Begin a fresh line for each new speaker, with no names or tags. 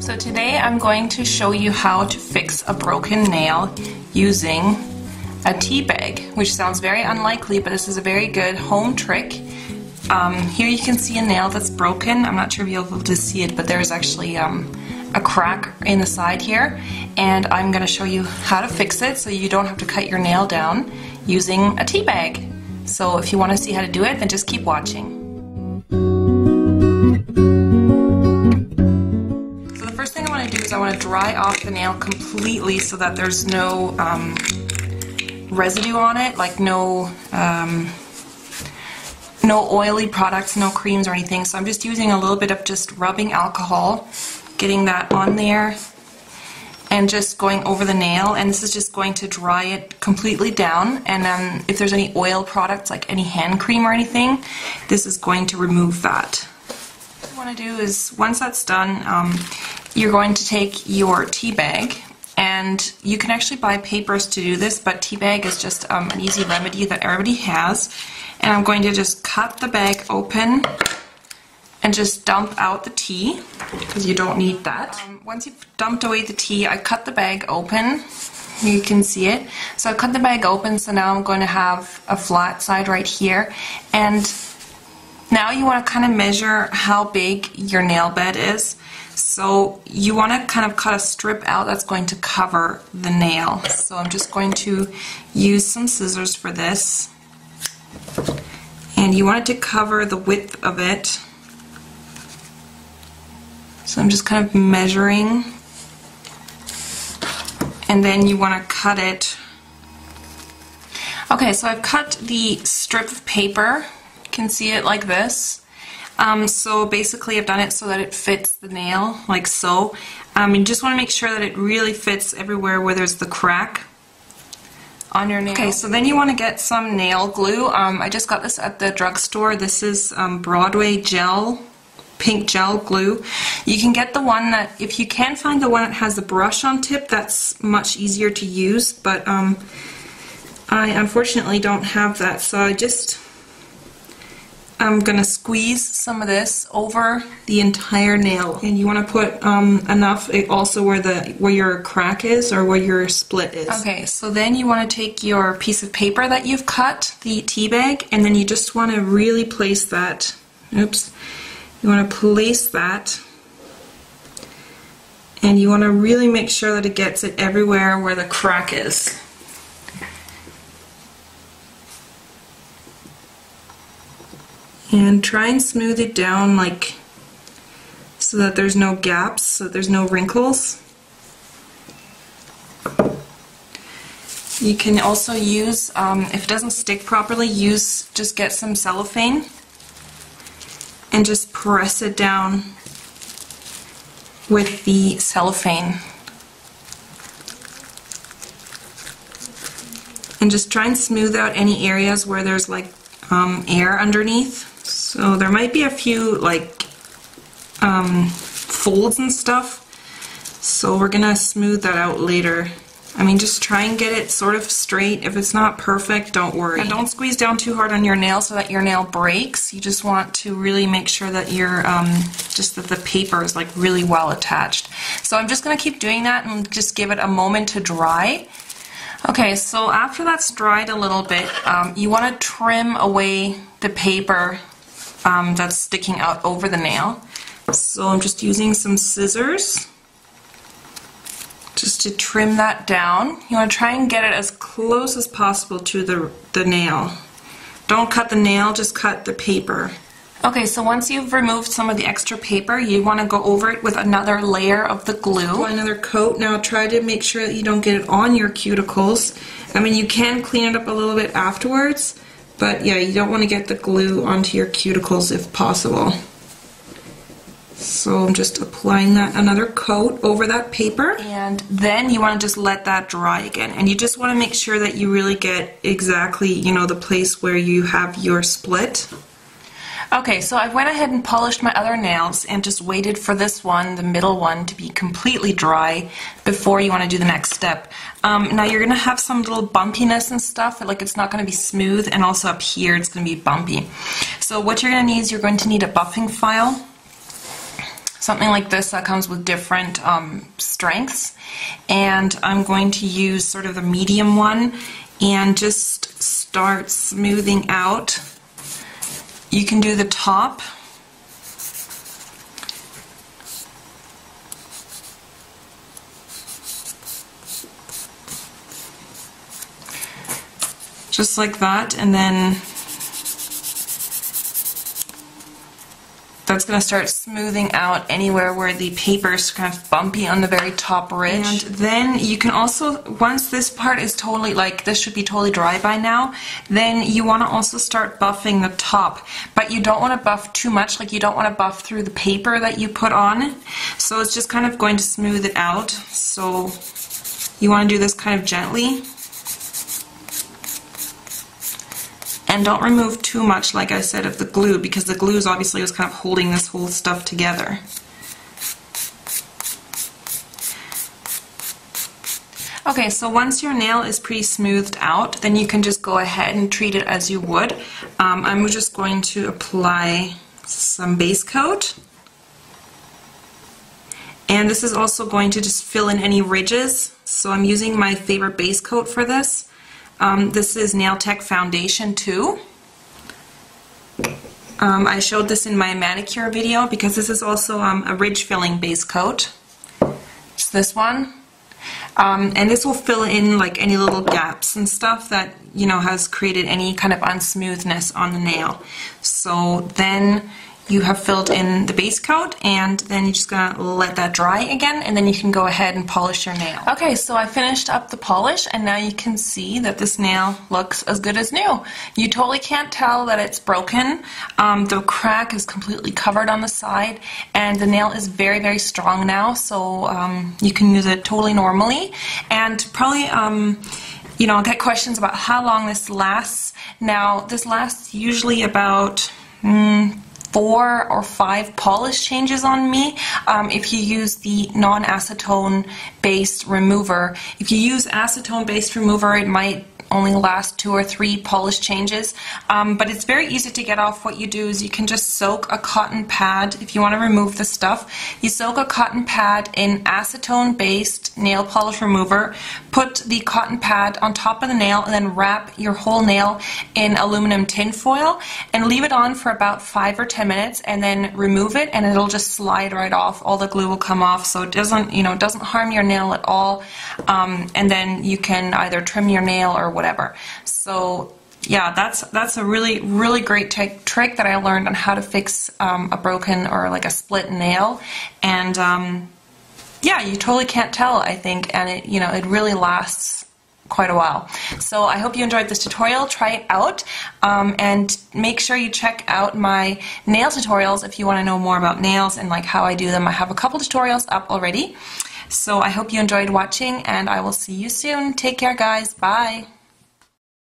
So today I'm going to show you how to fix a broken nail using a tea bag, which sounds very unlikely, but this is a very good home trick. Here you can see a nail that's broken. I'm not sure if you'll be able to see it, but there's actually a crack in the side here, and I'm going to show you how to fix it so you don't have to cut your nail down using a tea bag. So if you want to see how to do it, then just keep watching. So the first thing I want to do is I want to dry off the nail completely so that there's no residue on it, like no oily products, no creams or anything. So I'm just using a little bit of just rubbing alcohol, getting that on there, and just going over the nail, and this is just going to dry it completely down. And then if there's any oil products, like any hand cream or anything, this is going to remove that. What you want to do is, once that's done, you're going to take your tea bag, and you can actually buy papers to do this, but tea bag is just an easy remedy that everybody has. And I'm going to just cut the bag open and just dump out the tea, because you don't need that. Once you've dumped away the tea, I cut the bag open. You can see it. So I cut the bag open, so now I'm going to have a flat side right here. And now you want to kind of measure how big your nail bed is. So you want to kind of cut a strip out that's going to cover the nail. So I'm just going to use some scissors for this. And you want it to cover the width of it. So I'm just kind of measuring, and then you want to cut it. Okay, so I've cut the strip of paper. You can see it like this. So basically I've done it so that it fits the nail, like so. You just want to make sure that it really fits everywhere where there's the crack on your nail. Okay, so then you want to get some nail glue. I just got this at the drugstore. This is Broadway gel, pink gel glue. You can get the one that, if you can find the one that has the brush on tip, that's much easier to use, but I unfortunately don't have that, so I'm gonna squeeze some of this over the entire nail, and you want to put enough also where your crack is, or where your split is. Okay, so then you want to take your piece of paper that you've cut, the tea bag, and then you just want to really place that. Oops. You want to place that, and you want to really make sure that it gets it everywhere where the crack is. And try and smooth it down, like, so that there's no gaps, so that there's no wrinkles. You can also use, if it doesn't stick properly, just get some cellophane and just press it down with the cellophane. And just try and smooth out any areas where there's like air underneath. So there might be a few like folds and stuff. So we're gonna smooth that out later. I mean, just try and get it sort of straight. If it's not perfect, don't worry. And don't squeeze down too hard on your nail so that your nail breaks. You just want to really make sure that your just that the paper is like really well attached. So I'm just going to keep doing that and just give it a moment to dry. Okay, so after that's dried a little bit, you want to trim away the paper that's sticking out over the nail. So I'm just using some scissors just to trim that down. You want to try and get it as close as possible to the nail. Don't cut the nail, just cut the paper. Okay, so once you've removed some of the extra paper, you want to go over it with another layer of the glue. Apply another coat. Now try to make sure that you don't get it on your cuticles. I mean, you can clean it up a little bit afterwards, but yeah, you don't want to get the glue onto your cuticles if possible. So I'm just applying that another coat over that paper, and then you want to just let that dry again, and you just want to make sure that you really get exactly, you know, the place where you have your split. Okay, so I went ahead and polished my other nails and just waited for this one, the middle one, to be completely dry before you want to do the next step. Now you're going to have some little bumpiness and stuff, like it's not going to be smooth, and also up here it's going to be bumpy. So what you're going to need is you're going to need a buffing file. something like this that comes with different strengths, and I'm going to use sort of the medium one and just start smoothing out. You can do the top. Just like that, and then that's going to start smoothing out anywhere where the paper is kind of bumpy on the very top ridge. And then you can also, once this part is totally, like, this should be totally dry by now, then you want to also start buffing the top. But you don't want to buff too much, like you don't want to buff through the paper that you put on. So it's just kind of going to smooth it out. So you want to do this kind of gently. And don't remove too much, like I said, of the glue, because the glue is obviously was kind of holding this whole stuff together. Okay, so once your nail is pretty smoothed out, then you can just go ahead and treat it as you would. I'm just going to apply some base coat. And this is also going to just fill in any ridges. So I'm using my favorite base coat for this. This is Nail Tech Foundation 2. I showed this in my manicure video because this is also a ridge filling base coat. It's this one. And this will fill in like any little gaps and stuff that, you know, has created any kind of unsmoothness on the nail. So then you have filled in the base coat, and then you're just gonna let that dry again, and then you can go ahead and polish your nail. Okay, so I finished up the polish, and now you can see that this nail looks as good as new. You totally can't tell that it's broken. The crack is completely covered on the side, and the nail is very, very strong now, so you can use it totally normally. And probably, you know, I'll get questions about how long this lasts. Now, this lasts usually about 4 or 5 polish changes on me. If you use the non-acetone based remover. If you use acetone based remover, it might only last 2 or 3 polish changes, but it's very easy to get off. What you do is you can just soak a cotton pad. If you want to remove the stuff, you soak a cotton pad in acetone based nail polish remover, put the cotton pad on top of the nail, and then wrap your whole nail in aluminum tin foil and leave it on for about 5 or 10 minutes, and then remove it, and it'll just slide right off. All the glue will come off, so it doesn't, you know, it doesn't harm your nail at all. And then you can either trim your nail or whatever. So yeah, that's a really, really great trick that I learned on how to fix a broken or like a split nail. And yeah, you totally can't tell, I think, and it, you know, it really lasts quite a while. So I hope you enjoyed this tutorial. Try it out, and make sure you check out my nail tutorials if you want to know more about nails and like how I do them. I have a couple tutorials up already. So I hope you enjoyed watching, and I will see you soon. Take care, guys. Bye.